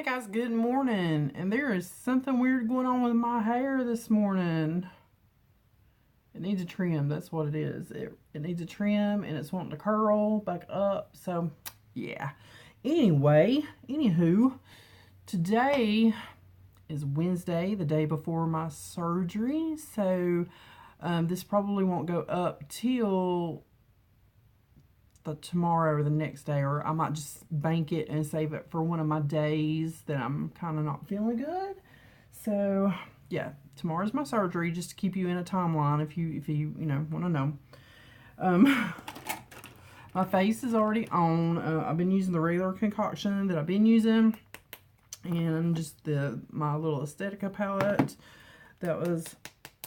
Guys, good morning. And there is something weird going on with my hair this morning. It needs a trim. That's what it is. It needs a trim and it's wanting to curl back up. So yeah. Anyway, anywho, today is Wednesday, the day before my surgery. So this probably won't go up till tomorrow or the next day, or I might just bank it and save it for one of my days that I'm kind of not feeling good. So yeah, tomorrow's my surgery, just to keep you in a timeline if you want to know. My face is already on. I've been using the regular concoction that I've been using, and just my little Aesthetica palette. That was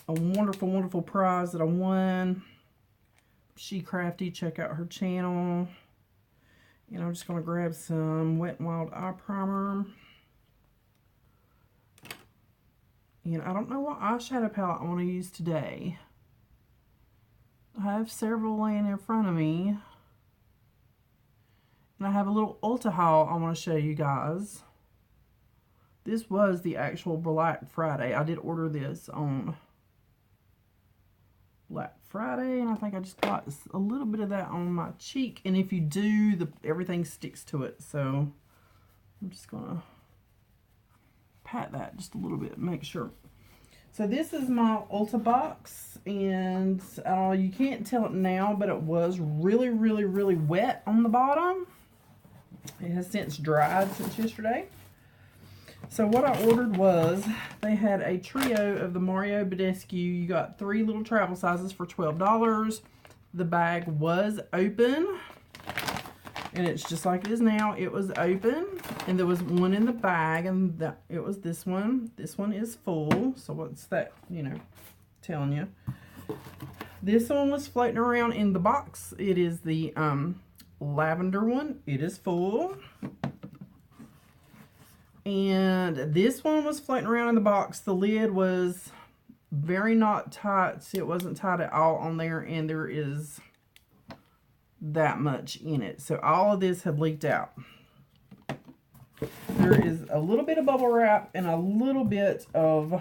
a wonderful prize that I won. She Crafty, check out her channel. And I'm just going to grab some Wet n Wild eye primer. And I don't know what eyeshadow palette I want to use today. I have several laying in front of me. And I have a little Ulta haul I want to show you guys. This was the actual Black Friday. I did order this on Black Friday, and I think I just got a little bit of that on my cheek, and if you do, everything sticks to it, so I'm just gonna pat that just a little bit, make sure. So this is my Ulta box, and you can't tell it now, but it was really wet on the bottom. It has since dried since yesterday. So what I ordered was, they had a trio of the Mario Badescu. You got 3 little travel sizes for $12. The bag was open, and it's just like it is now. It was open, and there was one in the bag, and it was this one. This one is full, so what's that, telling you? This one was floating around in the box. It is the lavender one. It is full. And this one was floating around in the box. The lid was very not tight. See, it wasn't tight at all on there, and there is that much in it. So all of this had leaked out. There is a little bit of bubble wrap and a little bit of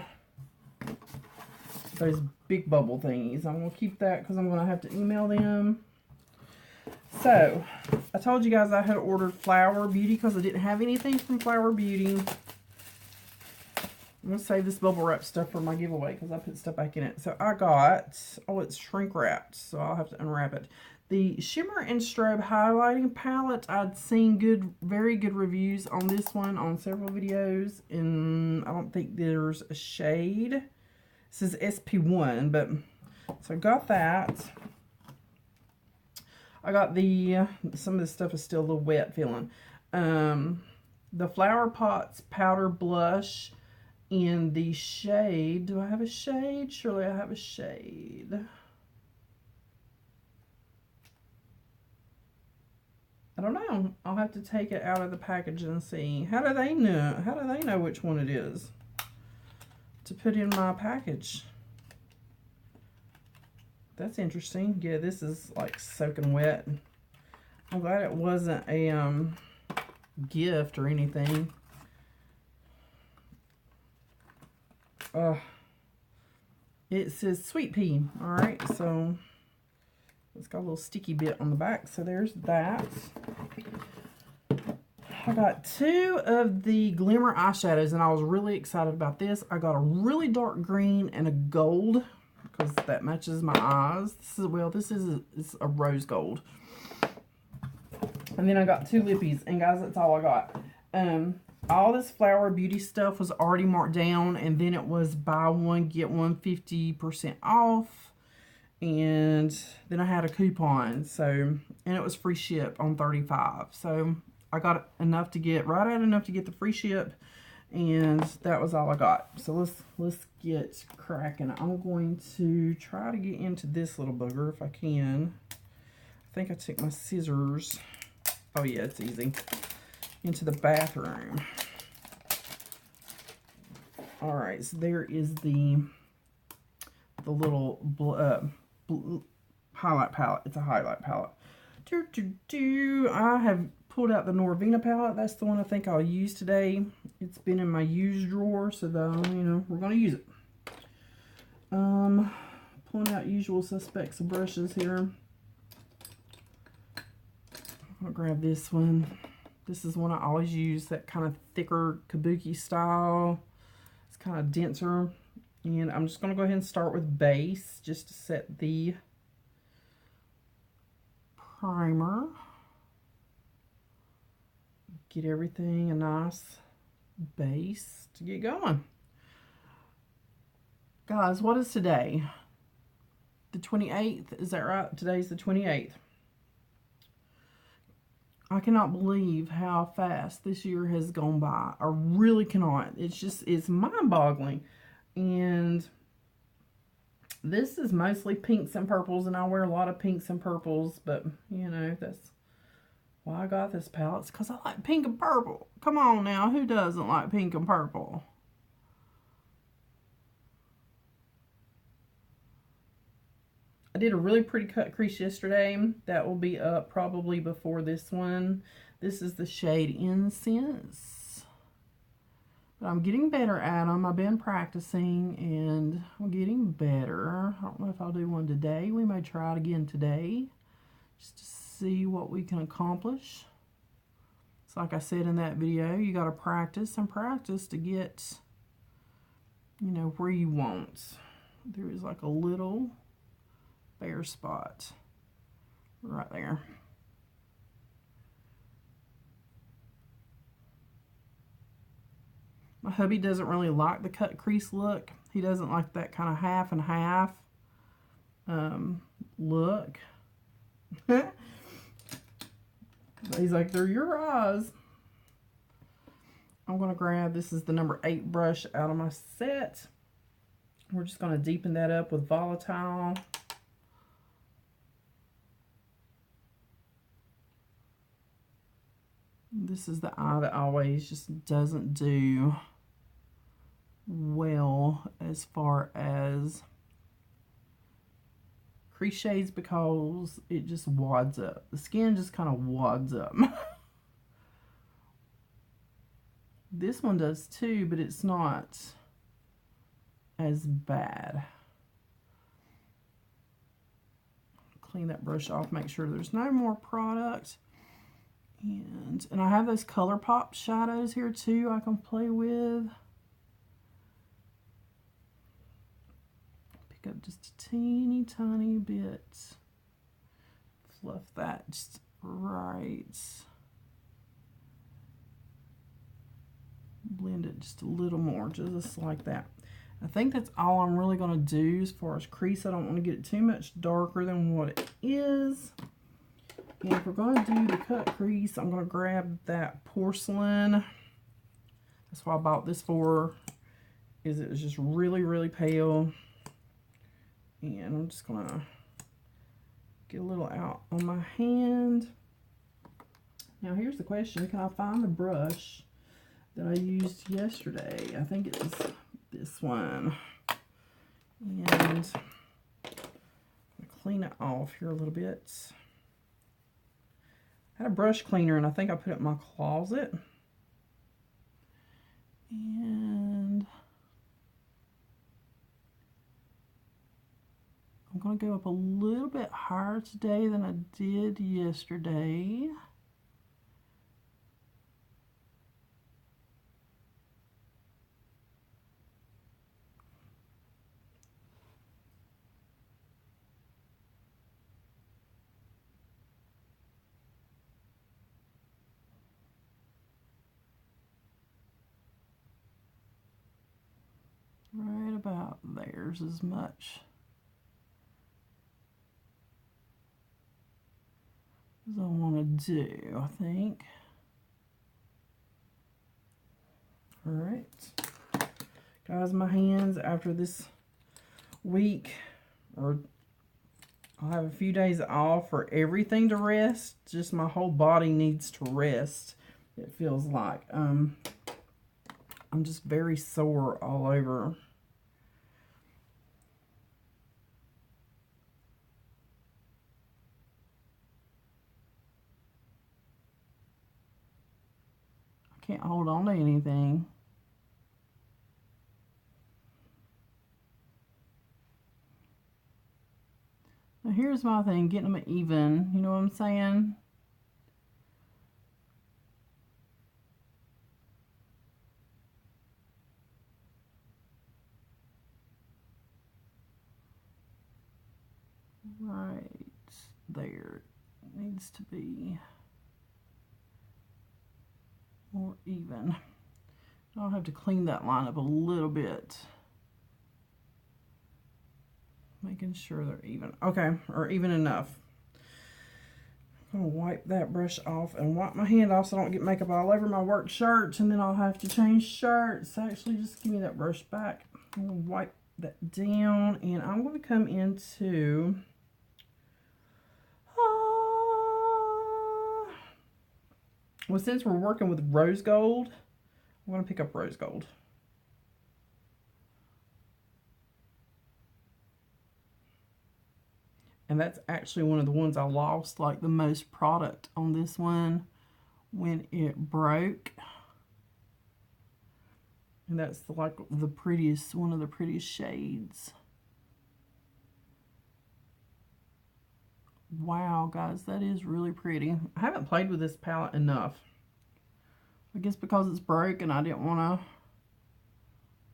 those big bubble thingies. I'm going to keep that because I'm going to have to email them. So, I told you guys I had ordered Flower Beauty because I didn't have anything from Flower Beauty. I'm going to save this bubble wrap stuff for my giveaway because I put stuff back in it. So, I got, it's shrink wrapped, so I'll have to unwrap it. The Shimmer and Strobe Highlighting Palette. I'd seen very good reviews on this one on several videos, and I don't think there's a shade. It says SP1, but, so I got that. I got some of this stuff is still a little wet feeling. The Flower Pots Powder Blush in the shade. Do I have a shade? Surely I have a shade. I don't know. I'll have to take it out of the package and see. How do they know? How do they know which one it is to put in my package? That's interesting. Yeah, this is like soaking wet. I'm glad it wasn't a gift or anything. It says Sweet Pea. Alright, so it's got a little sticky bit on the back. So there's that. I got 2 of the Glimmer eyeshadows, and I was really excited about this. I got a really dark green and a gold, because that matches my eyes. This is a rose gold. And then I got 2 lippies, and guys, that's all I got. All this Flower Beauty stuff was already marked down, and then it was buy one, get one 50% off. And then I had a coupon, and it was free ship on 35. So I got enough to get, right at enough to get the free ship. And that was all I got. So let's get cracking. I'm going to try to get into this little booger if I can. I think I took my scissors. Oh yeah, it's easy. Into the bathroom. All right, so there is the little highlight palette. It's a highlight palette. I have pulled out the Norvina palette. That's the one I think I'll use today. It's been in my used drawer, so though, you know, we're going to use it. Pulling out usual suspects of brushes here. I'm going to grab this one. This is one I always use, that kind of thicker kabuki style. It's kind of denser. And I'm just going to go ahead and start with base, just to set the primer. Get everything a nice base to get going. Guys, what is today? The 28th, is that right? Today's the 28th. I cannot believe how fast this year has gone by. I really cannot. It's mind-boggling. And this is mostly pinks and purples, and I wear a lot of pinks and purples, but, you know, that's why I got this palette. It's because I like pink and purple. Come on now, who doesn't like pink and purple? I did a really pretty cut crease yesterday. That will be up probably before this one. This is the shade Incense. But I'm getting better at them. I've been practicing and I'm getting better. I don't know if I'll do one today. We may try it again today just to see what we can accomplish. It's like I said in that video, you got to practice and practice to get, you know, where you want. There is like a little bare spot right there. My hubby doesn't really like the cut crease look. He doesn't like that kind of half and half look. He's like, they're your eyes. I'm going to grab, this is the number 8 brush out of my set. We're just going to deepen that up with Volatile. This is the eye that always just doesn't do well as far as crease shades, because it just wads up. The skin just kind of wads up. This one does too, but it's not as bad. Clean that brush off, make sure there's no more product. And I have those ColourPop shadows here too I can play with. Pick up just a teeny tiny bit. Fluff that just right. Blend it just a little more, just like that. I think that's all I'm really going to do as far as crease. I don't want to get it too much darker than what it is. And if we're going to do the cut crease, I'm going to grab that porcelain. That's what I bought this for, is it was just really, really pale. And I'm just going to get a little out on my hand. Now here's the question, can I find the brush that I used yesterday? I think it was this one. And I'm going to clean it off here a little bit. I had a brush cleaner and I think I put it in my closet. And I'm going to go up a little bit higher today than I did yesterday. Right about there's as much as I want to do, I think. Alright. Guys, my hands after this week, or I'll have a few days off for everything to rest. Just my whole body needs to rest, it feels like. I'm just very sore all over. can't hold on to anything. Now here's my thing, getting them even, you know what I'm saying? Right there. It needs to be more even. I'll have to clean that line up a little bit. Making sure they're even. Okay, or even enough. I'm going to wipe that brush off and wipe my hand off so I don't get makeup all over my work shirts, and then I'll have to change shirts. Actually, just give me that brush back. I'm going to wipe that down, and I'm going to come into... well, since we're working with rose gold, I'm going to pick up rose gold. And that's actually one of the ones I lost like the most product on this one when it broke. And that's like the prettiest, one of the prettiest shades. Wow, guys, that is really pretty. I haven't played with this palette enough. I guess because it's broke and I didn't want to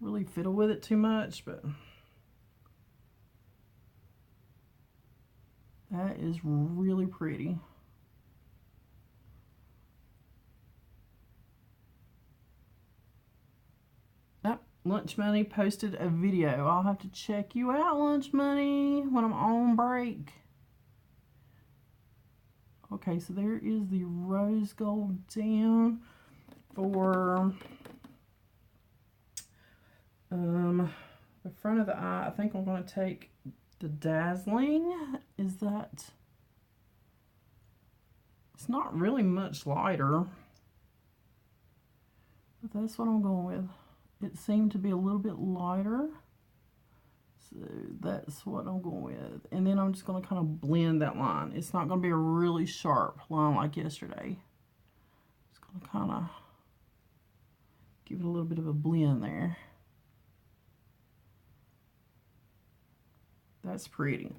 really fiddle with it too much, but that is really pretty. Oh, Lunch Money posted a video. I'll have to check you out, Lunch Money, when I'm on break. Okay, so there is the rose gold down for the front of the eye. I think I'm going to take the Dazzling. Is that... it's not really much lighter, but that's what I'm going with. It seemed to be a little bit lighter, so that's what I'm going with. And then I'm just going to kind of blend that line. It's not going to be a really sharp line like yesterday. Just going to kind of give it a little bit of a blend there. That's pretty.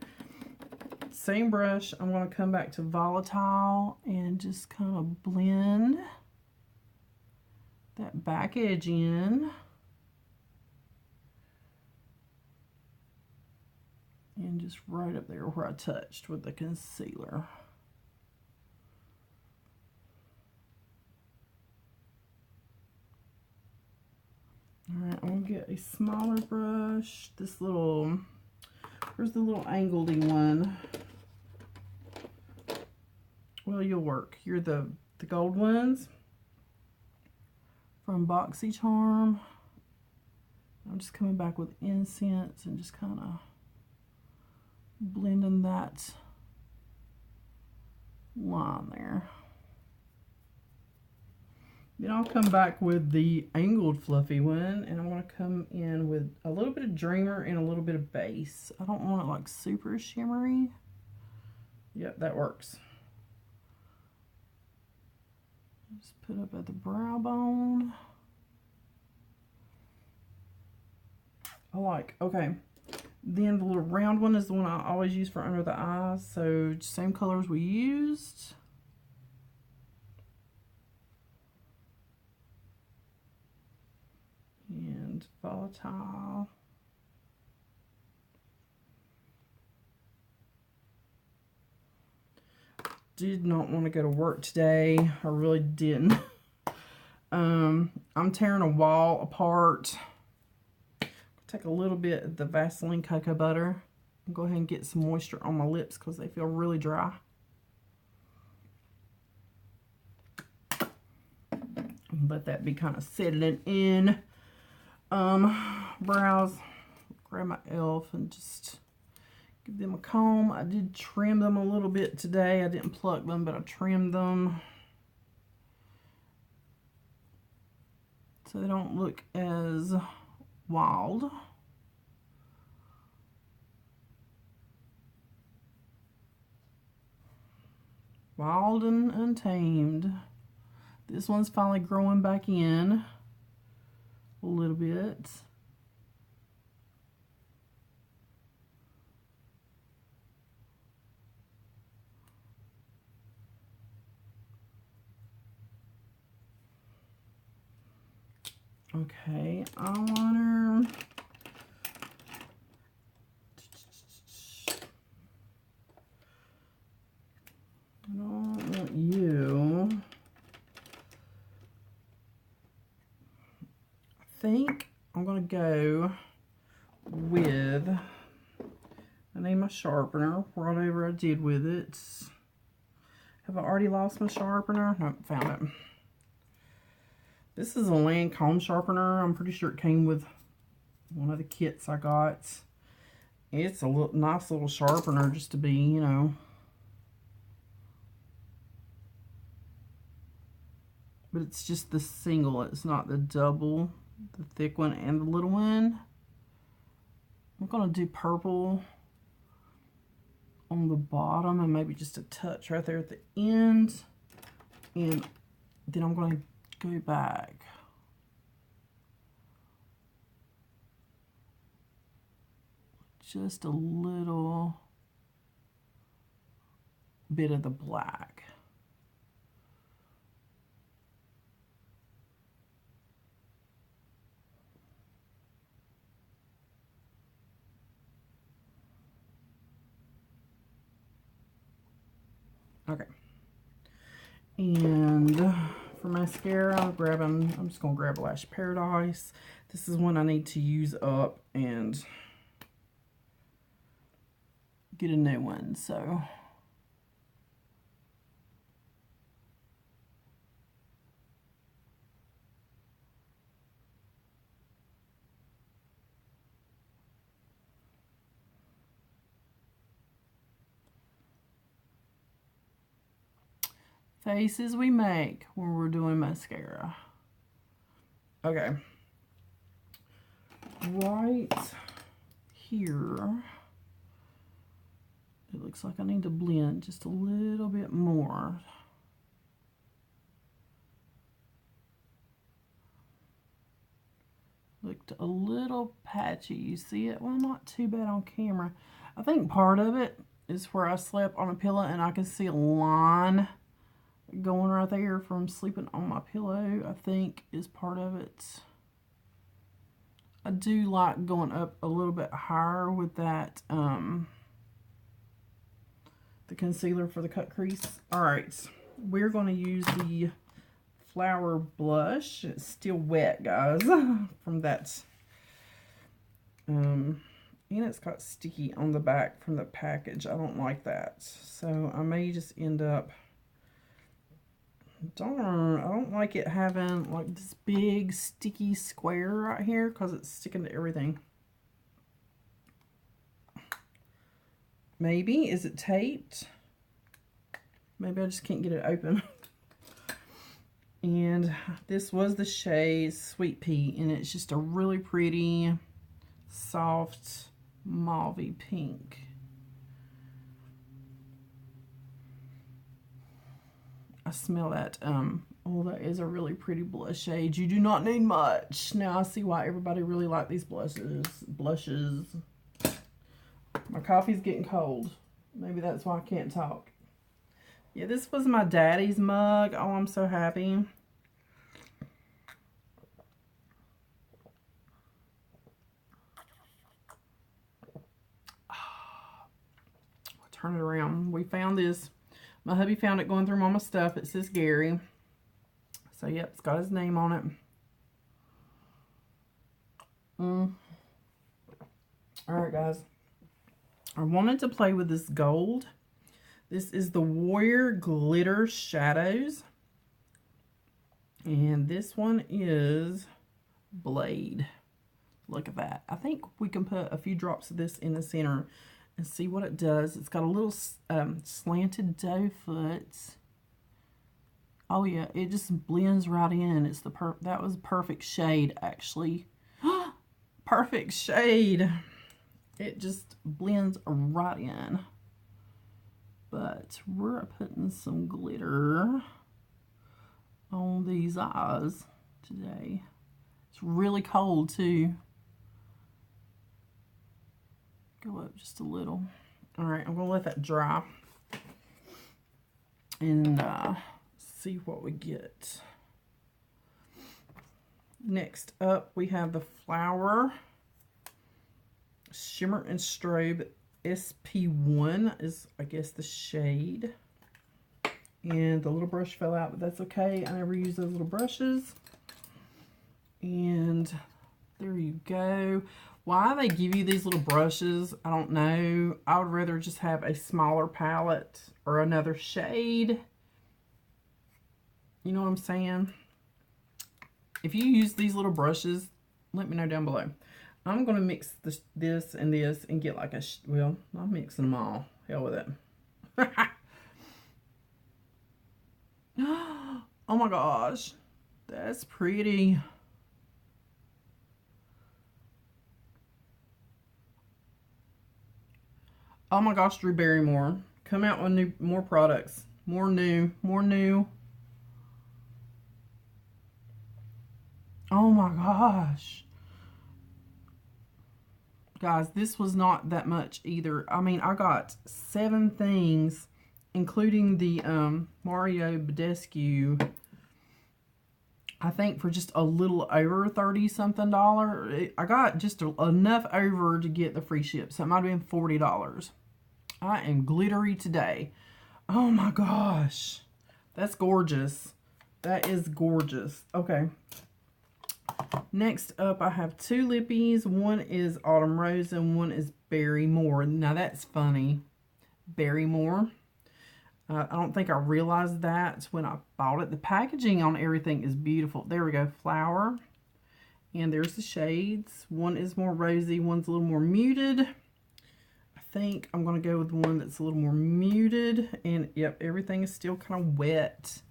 Same brush, I'm going to come back to Volatile and just kind of blend that back edge in. And just right up there where I touched with the concealer. Alright, I'm going to get a smaller brush. This little... where's the little angledy one? Well, you'll work. You're the gold ones from BoxyCharm. I'm just coming back with Incense and just kind of blending that line there. Then I'll come back with the angled fluffy one, and I'm going to come in with a little bit of Dreamer and a little bit of base. I don't want it like super shimmery. Yep, that works. Just put up at the brow bone. I like, okay. Then the little round one is the one I always use for under the eyes. So same colors we used. And Volatile. Did not want to go to work today. I really didn't. I'm tearing a wall apart. Take a little bit of the Vaseline cocoa butter and go ahead and get some moisture on my lips because they feel really dry. Let that be kind of settling in. Brows, grab my e.l.f. and just give them a comb. I did trim them a little bit today. I didn't pluck them, but I trimmed them so they don't look as wild. Wild and untamed. This one's finally growing back in a little bit. Okay, eyeliner. I don't want you. I think I'm going to go with, I need my sharpener, whatever I did with it. Have I already lost my sharpener? Nope, found it. This is a Lancome sharpener. I'm pretty sure it came with one of the kits I got. It's a nice little sharpener just to be, you know. But it's just the single. It's not the double, the thick one and the little one. I'm going to do purple on the bottom and maybe just a touch right there at the end. And then I'm going to go back. Just a little bit of the black. Okay. And for mascara, I'm just going to grab Lash Paradise. This is one I need to use up and get a new one. So faces we make when we're doing mascara. Okay. Right here, it looks like I need to blend just a little bit more. Looked a little patchy. You see it? Well, not too bad on camera. I think part of it is where I slept on a pillow and I can see a line going right there from sleeping on my pillow, I think is part of it. I do like going up a little bit higher with that, the concealer for the cut crease. Alright, we're going to use the Flower Blush. It's still wet, guys, from that. And it's got sticky on the back from the package. I don't like that. So I may just end up, darn, I don't like it having like this big sticky square right here because it's sticking to everything. Maybe, is it taped? Maybe I just can't get it open. And this was the shade Sweet Pea, and it's just a really pretty, soft, mauvey pink. I smell that. Oh, that is a really pretty blush shade. You do not need much. Now I see why everybody really like these blushes. My coffee's getting cold. Maybe that's why I can't talk. Yeah, this was my daddy's mug. Oh, I'm so happy. Turn it around. We found this. My hubby found it going through Mama's stuff. It says Gary. So, yep, it's got his name on it. Alright, guys. I wanted to play with this gold. This is the Warrior Glitter Shadows. And this one is Blade. Look at that. I think we can put a few drops of this in the center and see what it does. It's got a little slanted doe foot. Oh yeah, it just blends right in. It's that was a perfect shade, actually. Perfect shade. It just blends right in. But we're putting some glitter on these eyes today. It's really cold too. Go up just a little. All right, I'm gonna let that dry and see what we get. Next up, we have the Flower Shimmer and Strobe SP1 is, I guess, the shade. And the little brush fell out, but that's okay. I never use those little brushes. And there you go. Why they give you these little brushes, I don't know. I would rather just have a smaller palette or another shade. You know what I'm saying? If you use these little brushes, let me know down below. I'm going to mix this and this and get like a, well, I'm mixing them all. Hell with it. Oh my gosh. That's pretty. Oh my gosh, Drew Barrymore. Come out with more products. More new. Oh my gosh. Guys, this was not that much either. I mean, I got 7 things, including the Mario Badescu, I think for just a little over $30-something. I got just enough over to get the free ship, so it might have been $40. I am glittery today. Oh my gosh. That's gorgeous. That is gorgeous. Okay. Next up, I have 2 lippies. One is Autumn Rose and one is Barrymore. Now that's funny. Barrymore. I don't think I realized that when I bought it. The packaging on everything is beautiful. There we go. Flower. And there's the shades. One is more rosy. One's a little more muted. I think I'm going to go with the one that's a little more muted. And yep, everything is still kind of wet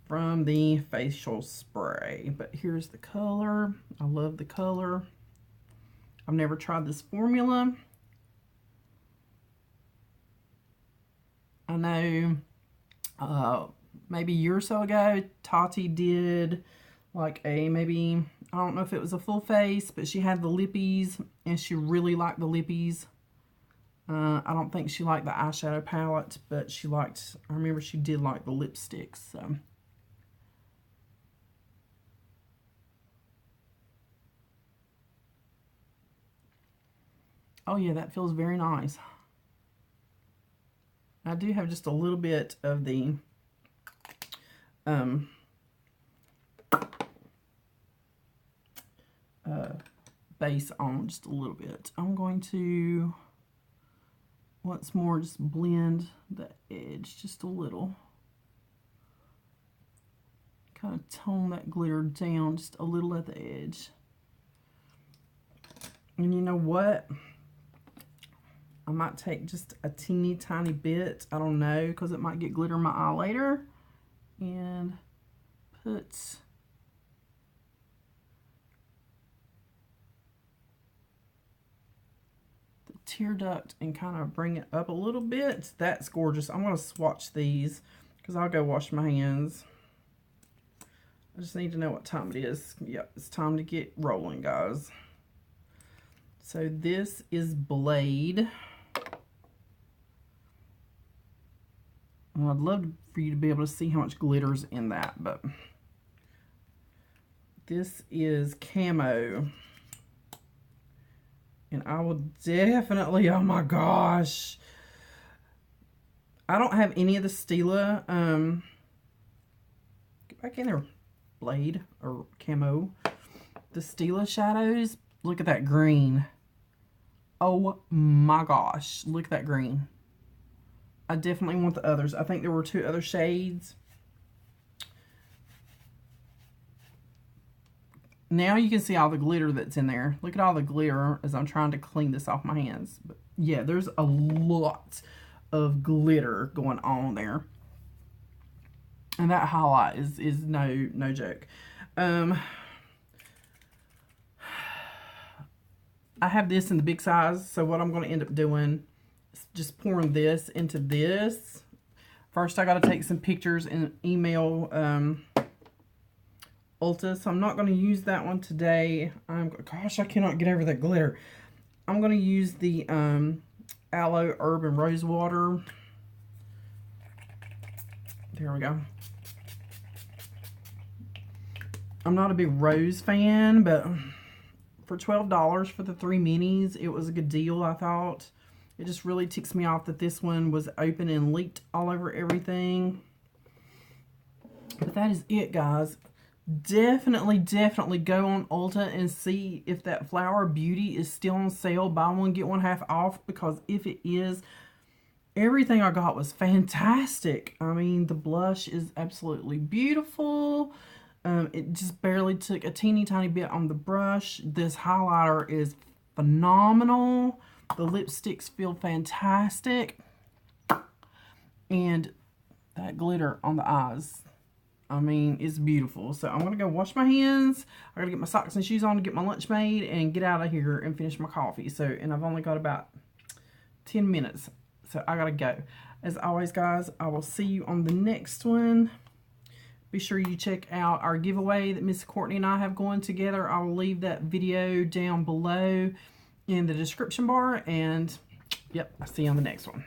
from the facial spray. But here's the color. I love the color. I've never tried this formula. I know maybe a year or so ago, Tati did like maybe, I don't know if it was a full face, but she had the lippies and she really liked the lippies. I don't think she liked the eyeshadow palette, but she liked, I remember she did like the lipsticks. So. Oh yeah, that feels very nice. I do have just a little bit of the base on, just a little bit. I'm going to once more just blend the edge just a little. Kind of tone that glitter down just a little at the edge. And you know what? I might take just a teeny tiny bit, I don't know, because it might get glitter in my eye later, and put the tear duct and kind of bring it up a little bit. That's gorgeous. I'm going to swatch these because I'll go wash my hands. I just need to know what time it is. Yep, it's time to get rolling, guys. So this is Blade. Well, I'd love for you to be able to see how much glitter's in that, but this is Camo. And I will definitely, oh my gosh. I don't have any of the Stila, get back in there, Blade, or Camo. The Stila shadows, look at that green. Oh my gosh, look at that green. I definitely want the others. I think there were 2 other shades. Now you can see all the glitter that's in there. Look at all the glitter as I'm trying to clean this off my hands. But yeah, there's a lot of glitter going on there. And that highlight is no joke. I have this in the big size, so what I'm going to end up doing is just pouring this into this. First, I got to take some pictures and email Ulta, so I'm not going to use that one today. Gosh, I cannot get over that glitter. I'm going to use the Aloe Herb and Rose Water. There we go. I'm not a big rose fan, but for $12 for the 3 minis, it was a good deal, I thought. It just really ticks me off that this one was open and leaked all over everything. But that is it, guys. Definitely go on Ulta and see if that Flower Beauty is still on sale. Buy one, get one half off, because if it is, everything I got was fantastic. I mean, the blush is absolutely beautiful. It just barely took a teeny tiny bit on the brush. This highlighter is phenomenal. The lipsticks feel fantastic. And that glitter on the eyes, I mean, it's beautiful. So I'm going to go wash my hands. I got to get my socks and shoes on to get my lunch made and get out of here and finish my coffee. So, and I've only got about 10 minutes. So I got to go. As always, guys, I will see you on the next one. Be sure you check out our giveaway that Miss Courtney and I have going together. I will leave that video down below in the description bar. And, yep, I'll see you on the next one.